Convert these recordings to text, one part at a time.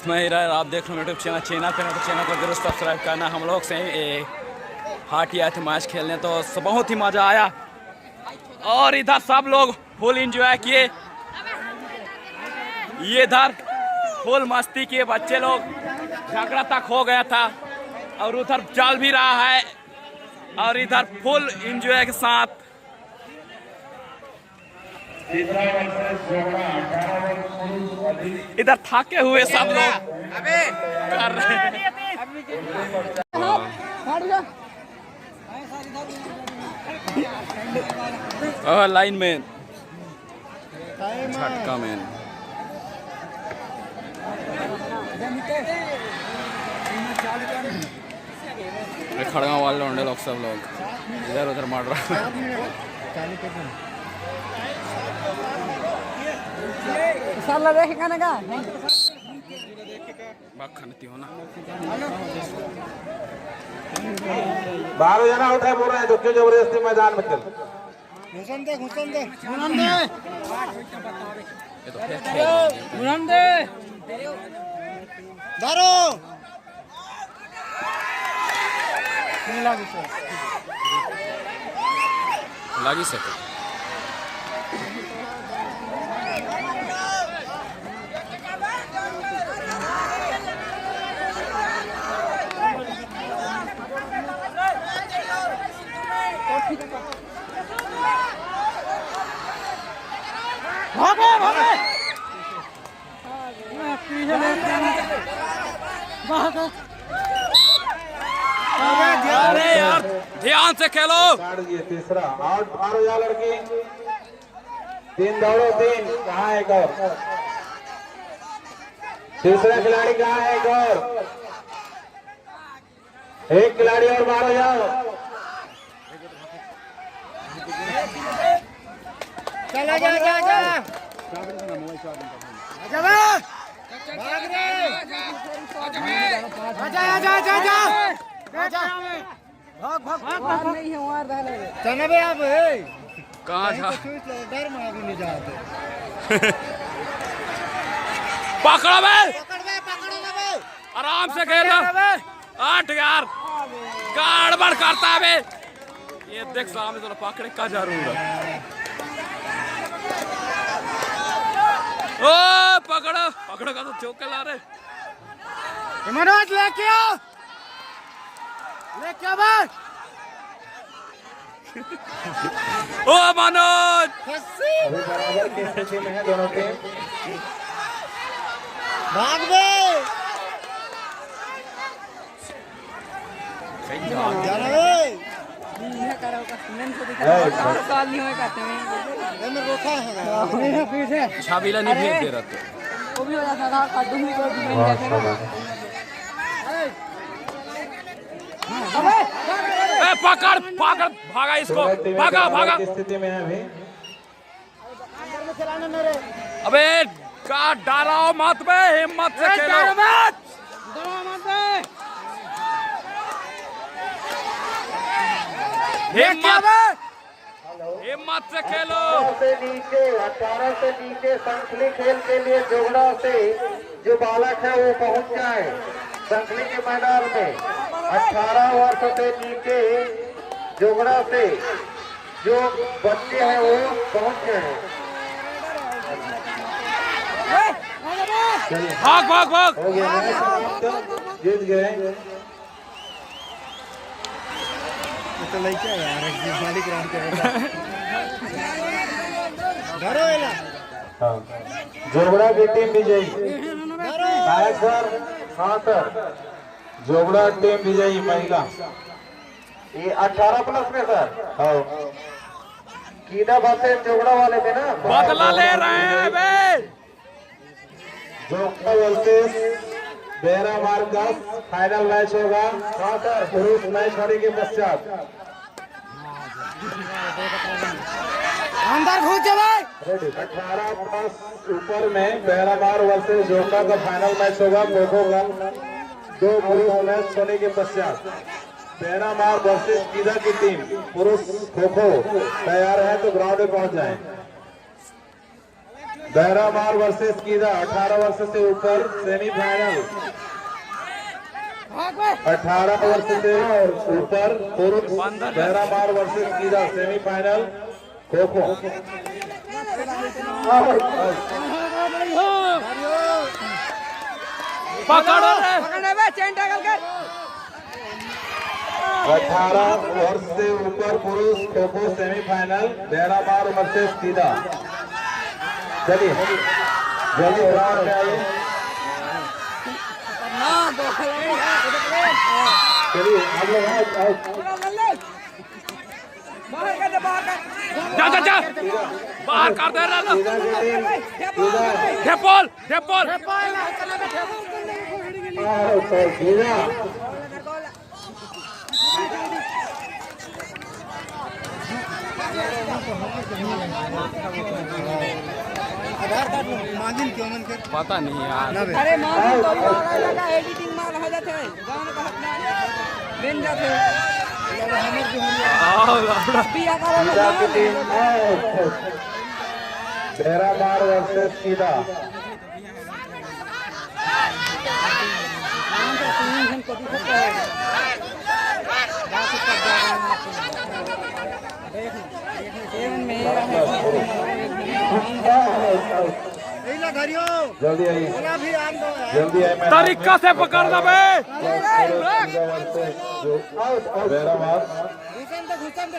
मैं हीरा, आप देख रहे हो यूट्यूब चैनल पे, तो चैनल को जरूर सब्सक्राइब करना। हम लोग से हाटी आए थे मैच खेलने, तो बहुत ही मज़ा आया और इधर सब लोग फुल एंजॉय किए। ये इधर फुल मस्ती किए, बच्चे लोग झगड़ा तक हो गया था और उधर चल भी रहा है और इधर फुल एंजॉय के साथ इधर थके हुए सब लोग कर रहे हैं। लाइन में झटका में खड़गा वाले लौंडे लोग सब लोग इधर उधर मार रहा हो ना। 12 जना उठे बोल रहे हैं तो क्यों जबरदस्ती मैदान में चल ये तो लगी सके अरे यार ध्यान से खेलो। तीसरा आउट, 12 लड़की 3 दौड़ो 3। कहाँ है एक और? तीसरा खिलाड़ी कहाँ है एक और? एक खिलाड़ी और 12 जाओ। चला जा जा जा कहाँ जा डर में अभी नहीं जाते। पकड़ो बे, आराम से खेलो। 8 यार गड़बड़ करता है बे। ये देख सामने तो पकड़े का जरूर ओ पकड़ो पकड़ो का तो चौके ला रहे। मनोज लेके आओ बस। ओ मनोज बराबर की स्थिति में है दोनों टीम। भाग बे जाना साल नहीं में रोका है पीछे छाबीला नहीं भेज दे रहा तो वो भी हो जाता था कद्दू भी कर दी। ए पकड़ पकड़ भागा इसको, भागा भागा। स्थिति में है अभी। अबे का डराओ मत बे, हिम्मत से खेलो। हिम्मत से खेलो। 18 से नीचे संखली खेल के लिए जोगड़ा से जो बालक है वो पहुंच जाए संखली के मैदान में। 18 वर्ष से नीचे जोगड़ा से जो बच्चे हैं वो पहुंच जाए। भाग भाग भाग। हो गया मैच, जीत गए। तो लइका यार एक मालिक राउंड जोगड़ा की टीम विजयी। नायक सर, हाँ सर, जोगड़ा टीम विजयी महिला। ये 18 प्लस में सर। हाँ कीदा बातें जोगड़ा वाले में ना बदला ले रहे हैं बे। जोगड़ा वर्सेस बेरा मार्गस फाइनल मैच होगा। हाँ सर, पुरुष मैच होने के पश्चात अंदर घुस जाए। 18 प्लस ऊपर में बेरामार वर्सेस जोगड़ा का फाइनल मैच होगा खो-खो का। 2 पुरुष मैच होने के पश्चात बेरामार वर्सेस कीदा की टीम पुरुष खो-खो तैयार है तो ग्राउंड में पहुंच जाएं। बैरामार वर्सेस कीदा 18 वर्ष से ऊपर सेमीफाइनल। 18 वर्ष से ऊपर पुरुष बैरामार वर्सेस कीदा सेमीफाइनल खो खो। पकड़ो रे 18 वर्ष से ऊपर पुरुष खो खो सेमीफाइनल बैरामार वर्सेस कीदा। चलिए जल्दी बाहर आइए। चलिए हम लोग जा जा जा बाहर कर दे रहा डेपोल डेपोल आधार कार्ड मांगिन क्यों मन कर पता नहीं यार। अरे मांगिन तो लगा एडिटिंग मार हो जाते हैं गांव का अपना बन जाते हैं पिया का बैरामार वर्सेस कीदा। जल्दी आइए जल्दी आइए। तरीका से पकड़ दे बे। बैरामार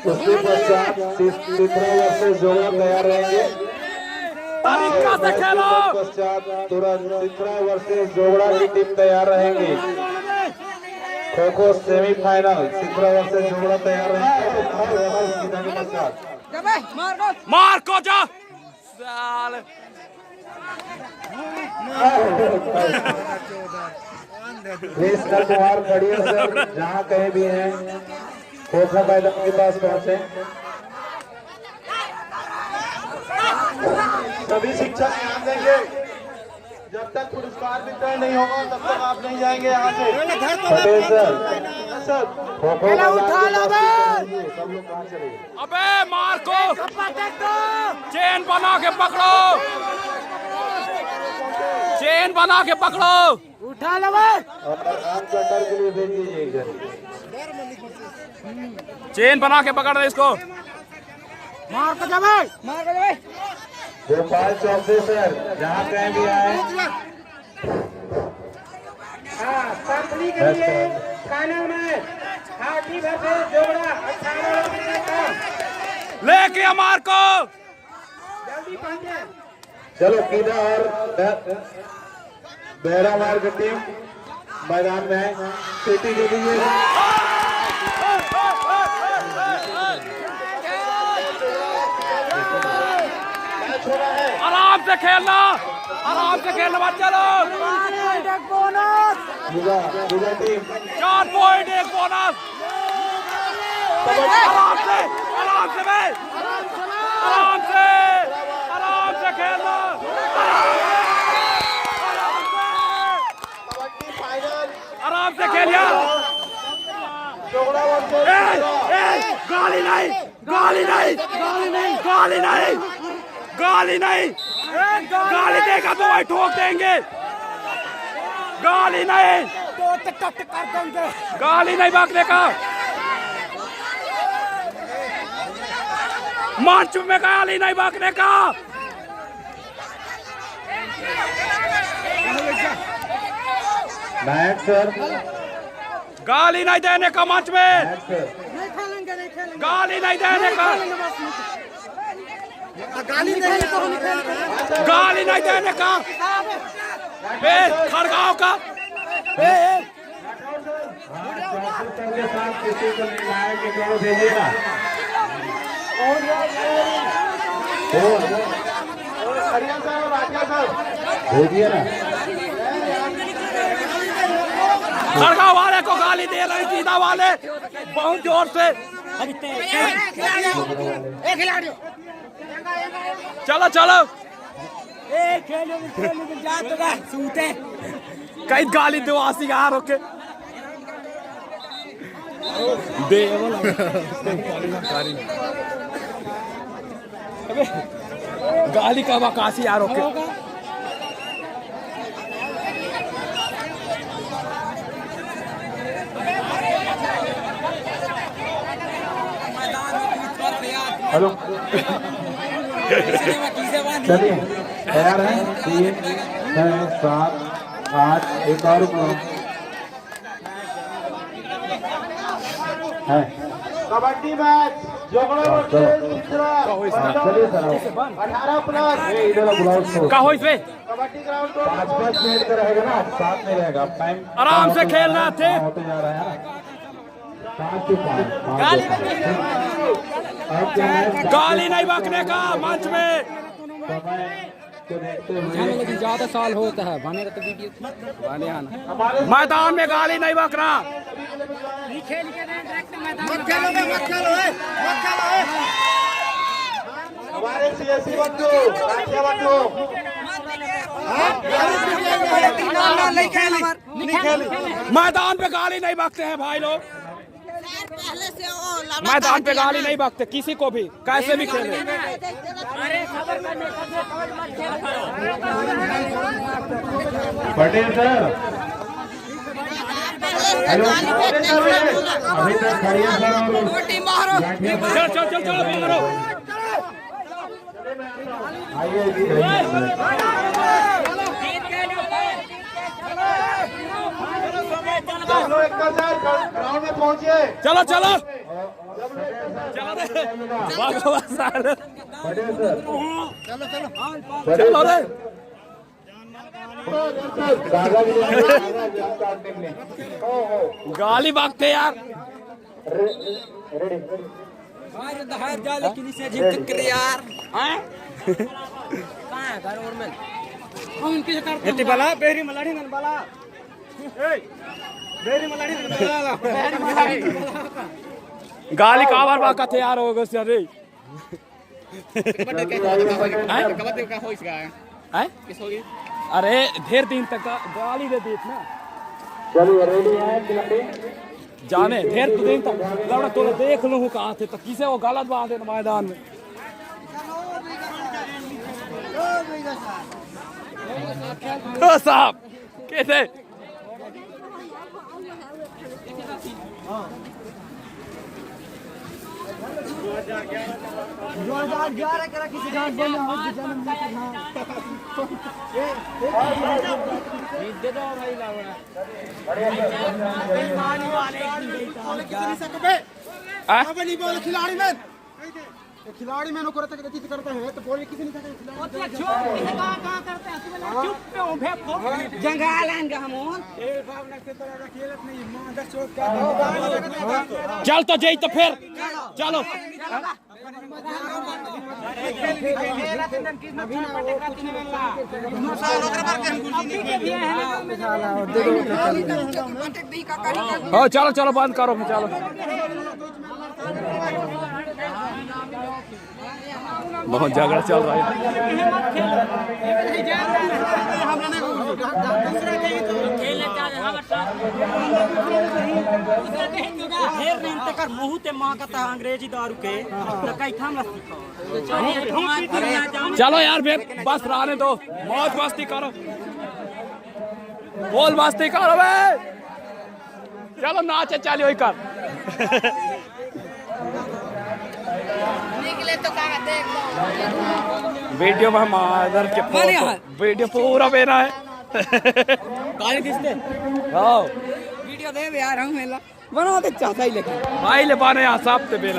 उसके पश्चात 17 वर्ष से जोड़ा तैयार रहेंगे। तरीका से खेलो। पश्चात तुरंत 17 वर्ष से जोड़ा की टीम तैयार रहेंगी। खो खो सेमीफाइनल 17 वर्ष से जोड़ा तैयार रहेंगे। मार को जा साल प्लीज कल कुमार खड़ी है सर, जहाँ कहीं भी हैं खो खो मैदान के पास पहुंचे। सभी शिक्षक ध्यान देंगे, जब तक पुरस्कार वितरण नहीं होगा तब तक आप नहीं जाएंगे यहाँ से। पटेल सर सर खो खो सब लोग कहाँ चले? अबे मार को चेन बना के पकड़ो चेन बना के पकड़ो उठा लो और आम कटर के लिए भेज दीजिए इधर। चेन बना के पकड़ दे इसको। मार को जा भाई मार को जा भाई गोपाल चौक से सर, जहाँ कहीं भी आए। संभली के लिए फाइनल में हाथी वर्सेस जोड़ा 18 का लेके मार को जल्दी पहुंचे। चलो कीदा और बैरामार की टीम मैदान में है। सीटी दे दीजिए। आराम से खेलना मत चलो। कीदा टीम 4 पॉइंट 1 बोनस। आराम से भाई आराम से खेलना। आराम से खेलिया। गाली नहीं गाली देगा तो भाई ठोक देंगे। गाली नहीं भागने का। मंच में गाली नहीं भागने का। नायक सर गाली नहीं देने का मंच में। नायक सर नहीं खेलेंगे गाली नहीं देने का। गाली नहीं देने का। खड़गांव का के साथ किसी को नहीं लाया कि कौन भेजिए ना। भेजिए ना। खड़गांव वाले को गाली दे रहे सीधा वाले बहुत जोर से। चलो कई गाली दो आसी यार ओके दे गाली का वकासी यार ओके हेलो चलिए तैयार हैं 3 6 7 8 एक और है कबड्डी मैच जोगड़ा चलिए सर 18 प्लस का हो इसमें कबड्डी ग्राउंड 5-5 मिनट का रहेगा ना, साथ में रहेगा टाइम आराम से खेलना थे। होते जा रहा है 5 गाली नहीं बकने का मंच में। समय को देखते हुए लेकिन ज्यादा साल होता है बने तो वीडियो बने आना मैदान में गाली नहीं बकना। हमारे सीएससी बंधु राष्ट्रीय बंधु मैदान पे गाली नहीं बकते हैं भाई लोग, मैदान पे गाली नहीं बकते किसी को भी, कैसे भी खेले। पटेल सर अभी तक खड़िया सर चल चल चल चलो मारो। ग्राउंड में पहुंचे चलो चलो चलो रे भगवान सारे चलो रे गाली बकते यार। बला बेरी मलाड़ी नन बला बेरी मलाड़ी नन बला गाली कावर बाका थे यार होगा सर अरे ढेर दिन तक गाली दे देत ना। चलिए रेडी है खिलाड़ी जाने ढेर दिन तक लौड़ा तो देख लूँ कहाँ थे तो किसे वो गलत बात है मैदान में। साहब कैसे खिलाड़ी मैंने को करता है तो बोल किसी नहीं जंगाल आएंगे हम चल तो जई तो फिर चलो हाँ चलो चलो बंद करो चलो। बहुत झगड़ा चल रहा है। अंग्रेजी दारू के चलो यार फिर बस रहने दो, मौज मस्ती करो, बोल मस्ती करो बे। चलो नाचे चलिए कर वीडियो में हमारे के वीडियो पूरा बेना है। गाली किसने हाँ वीडियो दे यार हम बना दे चाहता ही लेकिन भाई ले पाने यहाँ सब बेना।